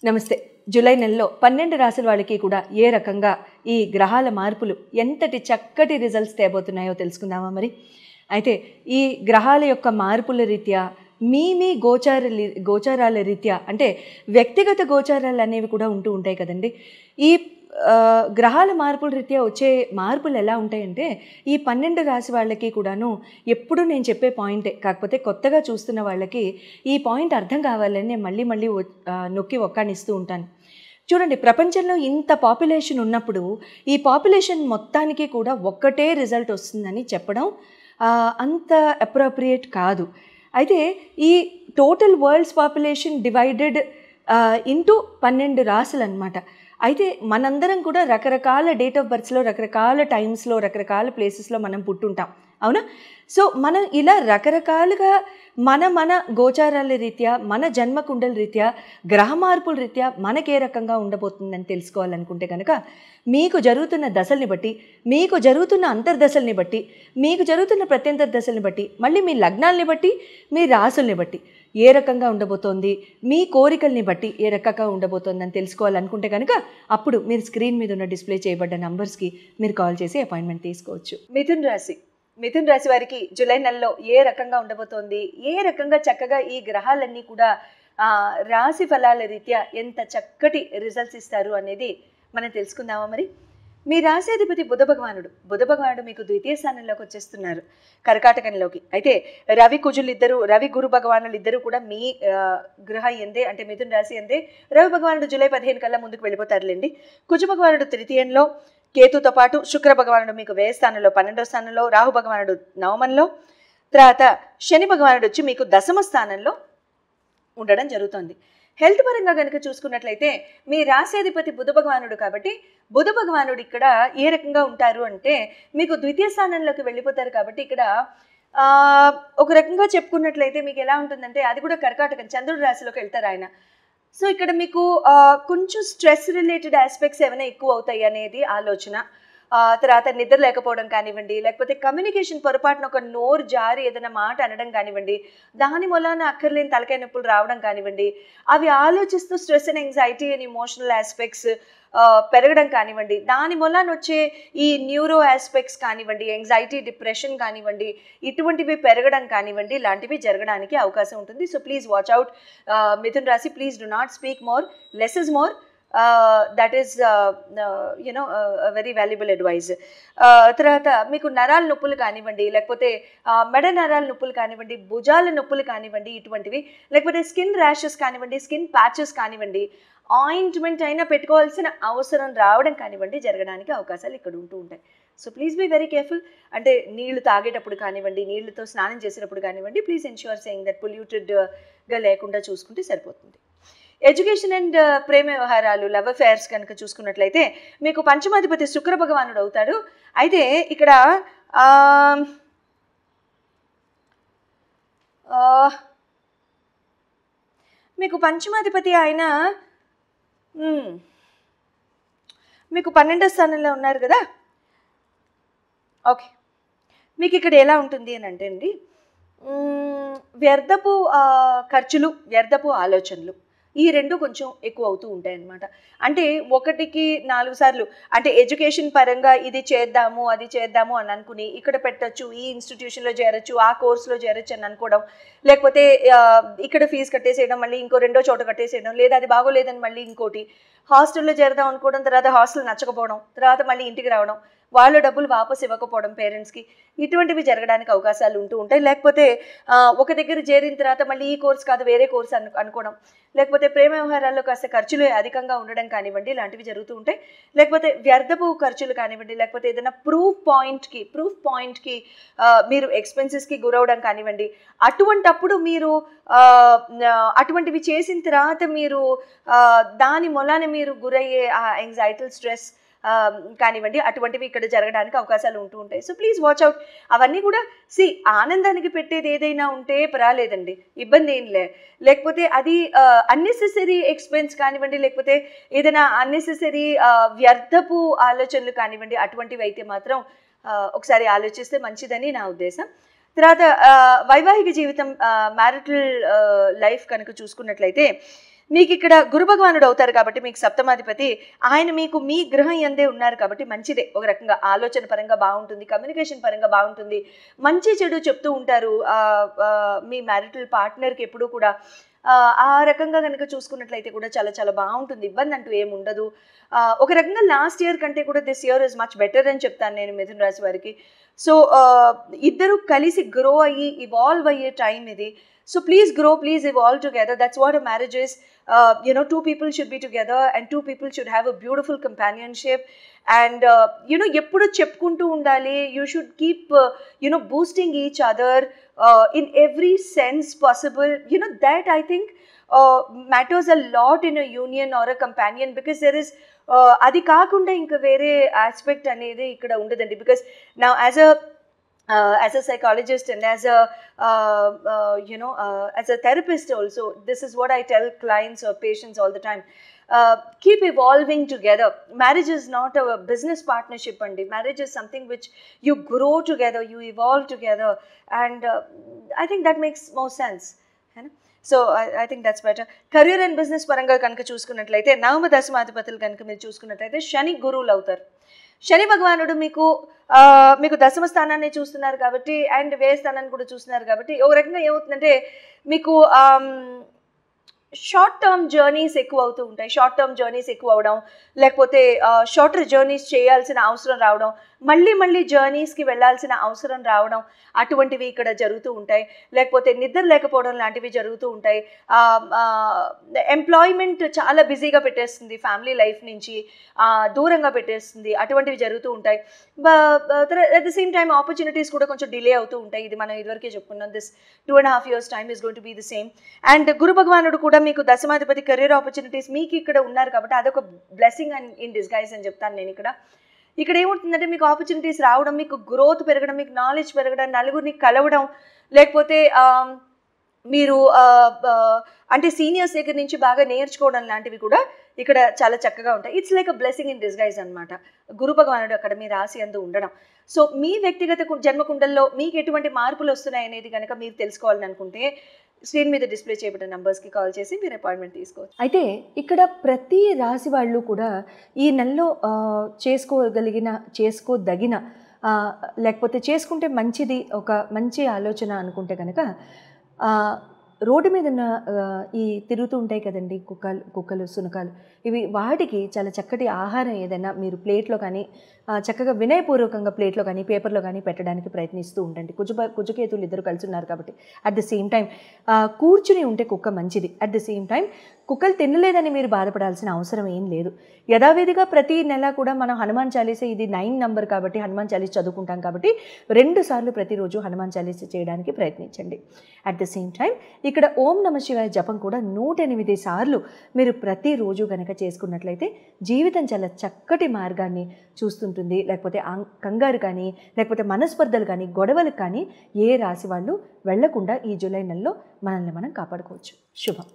నమస్తే. జూలై నెలలో 12 రాశుల వాళ్ళకి కూడా ఏ రకంగా ఈ గ్రహాల మార్పులు ఎంతటి చక్కటి రిజల్ట్స్ తేబోతున్నాయో తెలుసుకుందామా మరి? అయితే ఈ గ్రహాల యొక్క మార్పుల రీత్యా మీ గోచారాల రీత్యా అంటే వ్యక్తిగత గోచారాలు అనేవి కూడా ఉంటూ ఉంటాయి కదండి. ఈ గ్రహాల మార్పుల రీత్యా వచ్చే మార్పులు ఎలా ఉంటాయంటే ఈ 12 రాశి వాళ్ళకి కూడాను ఎప్పుడు నేను చెప్పే పాయింటే, కాకపోతే కొత్తగా చూస్తున్న వాళ్ళకి ఈ పాయింట్ అర్థం కావాలని నేను మళ్ళీ నొక్కి ఒక్కానిస్తూ ఉంటాను. చూడండి, ప్రపంచంలో ఇంత పాపులేషన్ ఉన్నప్పుడు ఈ పాపులేషన్ మొత్తానికి కూడా ఒక్కటే రిజల్ట్ వస్తుందని చెప్పడం అంత అప్రోప్రియేట్ కాదు. అయితే ఈ total world's population divided into 12 రాశులు అన్నమాట. అయితే మనందరం కూడా రకరకాల డేట్ ఆఫ్ బర్త్స్లో, రకరకాల టైమ్స్లో, రకరకాల ప్లేసెస్లో మనం పుట్టుంటాం, అవునా? సో మనం ఇలా రకరకాలుగా మన గోచారాల రీత్యా, మన జన్మకుండల రీత్యా, గ్రహ మార్పుల రీత్యా మనకే రకంగా ఉండబోతుందని తెలుసుకోవాలనుకుంటే కనుక మీకు జరుగుతున్న దశల్ని బట్టి, మీకు జరుగుతున్న అంతర్దశల్ని బట్టి, మీకు జరుగుతున్న ప్రత్యంతర దశల్ని బట్టి, మళ్ళీ మీ లగ్నాల్ని బట్టి, మీ రాసుల్ని బట్టి ఏ రకంగా ఉండబోతోంది, మీ కోరికల్ని బట్టి ఏ రకంగా ఉండబోతోందని తెలుసుకోవాలనుకుంటే కనుక అప్పుడు మీరు స్క్రీన్ మీద ఉన్న డిస్ప్లే చేయబడ్డ నంబర్స్కి మీరు కాల్ చేసి అపాయింట్మెంట్ తీసుకోవచ్చు. మిథున్ రాశి వారికి జూలై నెలలో ఏ రకంగా ఉండబోతోంది, ఏ రకంగా చక్కగా ఈ గ్రహాలన్నీ కూడా రాశి ఫలాల రీత్యా ఎంత చక్కటి రిజల్ట్స్ ఇస్తారు అనేది మనం తెలుసుకుందామా మరి? మీ రాశాధిపతి బుధ భగవానుడు మీకు ద్వితీయ స్థానంలోకి వచ్చేస్తున్నారు, కర్కాటకంలోకి. అయితే రవి గురు భగవానులు ఇద్దరు కూడా మీ గృహ ఎందే అంటే మిథున రాశి ఎందే. రవి భగవానుడు జూలై 15 కల్లా ముందుకు వెళ్ళిపోతారులేండి. కుజ భగవానుడు తృతీయంలో, కేతుతో పాటు శుక్ర భగవానుడు మీకు వ్యయ స్థానంలో 12వ స్థానంలో, రాహు భగవానుడు నవమంలో, తర్వాత శని భగవానుడు వచ్చి మీకు దశమ స్థానంలో ఉండడం జరుగుతుంది. హెల్త్ పరంగా కనుక చూసుకున్నట్లయితే మీ రాశ్యాధిపతి బుధ భగవానుడు కాబట్టి బుధ భగవానుడు ఇక్కడ ఏ రకంగా ఉంటారు అంటే మీకు ద్వితీయ స్థానంలోకి వెళ్ళిపోతారు. కాబట్టి ఇక్కడ ఒక రకంగా చెప్పుకున్నట్లయితే మీకు ఎలా ఉంటుందంటే అది కూడా కర్కాటకం, చంద్రుడి రాశిలోకి వెళ్తారు ఆయన. సో ఇక్కడ మీకు కొంచెం స్ట్రెస్ రిలేటెడ్ ఆస్పెక్ట్స్ ఏమైనా ఎక్కువ అవుతాయి అనేది ఆలోచన. తర్వాత నిద్ర లేకపోవడం కానివ్వండి, లేకపోతే కమ్యూనికేషన్ పొరపాటున ఒక నోరు జారి ఏదైనా మాట అనడం కానివ్వండి, దాని మూలాన అక్కర్లేని తలకాయ నొప్పులు రావడం కానివ్వండి, అవి ఆలోచిస్తూ stress and anxiety and emotional aspects పెరగడం కానివ్వండి, దాని మూలాన వచ్చే ఈ న్యూరో ఆస్పెక్ట్స్ కానివ్వండి, యాంగ్జైటీ డిప్రెషన్ కానివ్వండి, ఇటువంటివి పెరగడం కానివ్వండి, ఇలాంటివి జరగడానికి అవకాశం ఉంటుంది. So please watch out Mithun రాశి. Please do not speak more, less is more. That is very valuable advice. తర్వాత మీకు నరాల నొప్పులు కానివ్వండి, లేకపోతే మెడ నరాల నొప్పులు కానివ్వండి, భుజాల నొప్పులు కానివ్వండి, ఇటువంటివి, లేకపోతే స్కిన్ ర్యాషెస్ కానివ్వండి, స్కిన్ ప్యాచెస్ కానివ్వండి, ఆయింట్మెంట్ అయినా పెట్టుకోవాల్సిన అవసరం రావడం కానివ్వండి, జరగడానికి అవకాశాలు ఇక్కడ ఉంటూ ఉంటాయి. So please be very careful. అంటే నీళ్లు తాగేటప్పుడు కానివ్వండి, నీళ్లతో స్నానం చేసేటప్పుడు కానివ్వండి, ప్లీజ్ ఎన్ష్యూర్ సేయింగ్ దట్ పొల్యూటెడ్గా లేకుండా చూసుకుంటే సరిపోతుంది. ఎడ్యుకేషన్ అండ్ ప్రేమ వ్యవహారాలు, లవ్ అఫేర్స్ కనుక చూసుకున్నట్లయితే మీకు పంచమాధిపతి శుక్ర భగవానుడు అవుతాడు. అయితే ఇక్కడ మీకు పంచమాధిపతి ఆయన మీకు 12వ స్థానంలో ఉన్నారు కదా. ఓకే, మీకు ఇక్కడ ఎలా ఉంటుంది అని అంటే అండి, వ్యర్థపు ఖర్చులు, వ్యర్థపు ఆలోచనలు ఈ రెండు కొంచెం ఎక్కువ అవుతూ ఉంటాయి అన్నమాట. అంటే 1కి 4 సార్లు అంటే ఎడ్యుకేషన్ పరంగా ఇది చేద్దాము అది చేద్దాము అని అనుకుని ఇక్కడ పెట్టచ్చు, ఈ ఇన్స్టిట్యూషన్లో చేరచ్చు, ఆ కోర్సులో చేరచ్చు అని అనుకోవడం, లేకపోతే ఇక్కడ ఫీజు కట్టేసేయడం, మళ్ళీ ఇంకో రెండో చోట కట్టేసేయడం, లేదా అది బాగోలేదని మళ్ళీ ఇంకోటి హాస్టల్లో చేరదాం అనుకోవడం, తర్వాత హాస్టల్ నచ్చకపోవడం, తర్వాత మళ్ళీ ఇంటికి రావడం, వాళ్ళు డబ్బులు వాపసు ఇవ్వకపోవడం పేరెంట్స్కి, ఇటువంటివి జరగడానికి అవకాశాలు ఉంటూ ఉంటాయి. లేకపోతే ఒక దగ్గర చేరిన తర్వాత మళ్ళీ ఈ కోర్స్ కాదు వేరే కోర్స్ అనుకోవడం, లేకపోతే ప్రేమ వ్యవహారాల్లో కాస్త ఖర్చులు అధికంగా ఉండడం కానివ్వండి, ఇలాంటివి జరుగుతూ ఉంటాయి. లేకపోతే వ్యర్థపు ఖర్చులు కానివ్వండి, లేకపోతే ఏదైనా ప్రూఫ్ పాయింట్కి మీరు ఎక్స్పెన్సెస్కి గురవడం కానివ్వండి, అటువంటప్పుడు మీరు అటువంటివి చేసిన తర్వాత మీరు దాని మూలాన మీరు గురయ్యే ఆ యాంగ్జైటీ, స్ట్రెస్ కానివ్వండి, అటువంటివి ఇక్కడ జరగడానికి అవకాశాలు ఉంటూ ఉంటాయి. So please watch out. అవన్నీ కూడా ఆనందానికి పెట్టేది ఏదైనా ఉంటే పర్వాలేదండి, ఇబ్బంది ఏం లేకపోతే అది అన్నెసెసరీ ఎక్స్పెన్స్ కానివ్వండి, లేకపోతే ఏదైనా అన్నెసెసరీ వ్యర్థపు ఆలోచనలు కానివ్వండి, అటువంటివి అయితే మాత్రం ఒకసారి ఆలోచిస్తే మంచిదని నా ఉద్దేశం. తర్వాత వైవాహిక జీవితం, మ్యారిటల్ లైఫ్ కనుక చూసుకున్నట్లయితే మీకు ఇక్కడ గురు భగవానుడు అవుతారు కాబట్టి మీకు సప్తమాధిపతి, ఆయన మీకు మీ గృహం యందే ఉన్నారు కాబట్టి మంచిదే. ఒక రకంగా ఆలోచన పరంగా బాగుంటుంది, కమ్యూనికేషన్ పరంగా బాగుంటుంది, మంచి చెడు చెప్తూ ఉంటారు మీ మ్యారిటల్ పార్ట్నర్కి ఎప్పుడూ కూడా. ఆ రకంగా కనుక చూసుకున్నట్లయితే కూడా చాలా చాలా బాగుంటుంది, ఇబ్బంది అంటూ ఏమి ఉండదు. ఒక రకంగా లాస్ట్ ఇయర్ కంటే కూడా this year is much better అని చెప్తాను నేను మిథున రాశి వారికి. సో ఇద్దరు కలిసి గ్రో అయ్యి ఇవాల్వ్ అయ్యే టైం ఇది. So please grow, please evolve together. That's what a marriage is. Two people should be together and two people should have a beautiful companionship. And, eppudu cheppukuntu undali. You should keep, boosting each other in every sense possible. That I think matters a lot in a union or a companion, because there is adi kaakunda inka vere aspect anedi ikkada undadandi. Because now as a psychologist and as a therapist also, this is what I tell clients or patients all the time. Keep evolving together. Marriage is not a business partnership, and marriage is something which you grow together, you evolve together, and I think that makes more sense. So I think that's better. Career and business paranga kanaka చూసుకున్నట్లయితే నవమ దశమాధిపతులు కనుక మీరు చూసుకున్నట్లయితే శని గురువులు అవుతారు. శని భగవానుడు మీకు దశమ స్థానాన్ని చూస్తున్నారు కాబట్టి, అండ్ వ్యయ స్థానాన్ని కూడా చూస్తున్నారు కాబట్టి, ఒక రకంగా ఏమవుతుందంటే మీకు షార్ట్ టర్మ్ జర్నీస్ ఎక్కువ అవుతూ ఉంటాయి. షార్ట్ టర్మ్ జర్నీస్ ఎక్కువ అవడం, లేకపోతే షార్టర్ జర్నీస్ చేయాల్సిన అవసరం రావడం, మళ్ళీ జర్నీస్కి వెళ్ళాల్సిన అవసరం రావడం, అటువంటివి ఇక్కడ జరుగుతూ ఉంటాయి. లేకపోతే నిద్ర లేకపోవడం లాంటివి జరుగుతూ ఉంటాయి. ఎంప్లాయ్మెంట్ చాలా బిజీగా పెట్టేస్తుంది, ఫ్యామిలీ లైఫ్ నుంచి దూరంగా పెట్టేస్తుంది, అటువంటివి జరుగుతూ ఉంటాయి. At the same time opportunities కూడా కొంచెం డిలే అవుతూ ఉంటాయి. ఇది మనం ఇదివరకే చెప్పుకున్నాం. This 2.5 years time is going to be the same. And గురు భగవానుడు కూడా మీకు దశమాధిపతి, కెరీర్ ఆపర్చునిటీస్ మీకు ఇక్కడ ఉన్నారు కాబట్టి అదొక బ్లెస్సింగ్ అండ్ ఇన్ డిస్గైజ్ అని చెప్తాను నేను ఇక్కడ ఏముంటుందంటే మీకు ఆపర్చునిటీస్ రావడం, మీకు గ్రోత్ పెరగడం, మీకు నాలెడ్జ్ పెరగడం, నలుగురిని కలవడం, లేకపోతే మీరు అంటే సీనియర్స్ దగ్గర నుంచి బాగా నేర్చుకోవడం లాంటివి కూడా ఇక్కడ చాలా చక్కగా ఉంటాయి. It's like a blessing in disguise అనమాట, గురు భగవానుడు అక్కడ మీ రాశి అందు ఉండడం. సో మీ వ్యక్తిగత జన్మకుండల్లో మీకు ఎటువంటి మార్పులు వస్తున్నాయి అనేది కనుక మీరు తెలుసుకోవాలని అనుకుంటే స్క్రీన్ మీద డిస్ప్లే చేయబడిన నంబర్స్కి కాల్ చేసి మీరు అపాయింట్మెంట్ తీసుకోవచ్చు. అయితే ఇక్కడ ప్రతి రాశి వాళ్ళు కూడా ఈ నెలలో చేసుకోదగిన లేకపోతే చేసుకుంటే మంచిది, ఒక మంచి ఆలోచన అనుకుంటే కనుక రోడ్డు మీద ఉన్న ఈ తిరుగుతూ ఉంటాయి కదండి కుక్కలు, సునకాలు, వాటికి చాలా చక్కటి ఆహారం ఏదైనా మీరు ప్లేట్లో కానీ చక్కగా వినయపూర్వకంగా ప్లేట్లో కానీ పేపర్లో కానీ పెట్టడానికి ప్రయత్నిస్తూ ఉండండి. కుజకేతులు ఇద్దరు కలిసి ఉన్నారు కాబట్టి అట్ ద సేమ్ టైం కూర్చుని ఉంటే కుక్క మంచిది. అట్ ద సేమ్ టైం కుక్కలు తినలేదని మీరు బాధపడాల్సిన అవసరం ఏం లేదు. యథావిధిగా ప్రతి నెల కూడా మనం హనుమాన్ చాలీస, ఇది 9 నంబర్ కాబట్టి హనుమాన్ చాలీస చదువుకుంటాం కాబట్టి 2 సార్లు ప్రతిరోజు హనుమాన్ చాలీస చేయడానికి ప్రయత్నించండి. అట్ ద సేమ్ టైం ఇక్కడ ఓం నమ శివాయ జపం కూడా 108 సార్లు మీరు ప్రతిరోజు కనుక చేసుకున్నట్లయితే జీవితం చాలా చక్కటి మార్గాన్ని చూస్తుంటుంది. లేకపోతే కంగారు కానీ, లేకపోతే మనస్పర్ధలు కానీ, గొడవలు కానీ ఏ రాశి వాళ్ళు వెళ్లకుండా ఈ జూలై నెలలో మనల్ని మనం కాపాడుకోవచ్చు. శుభం.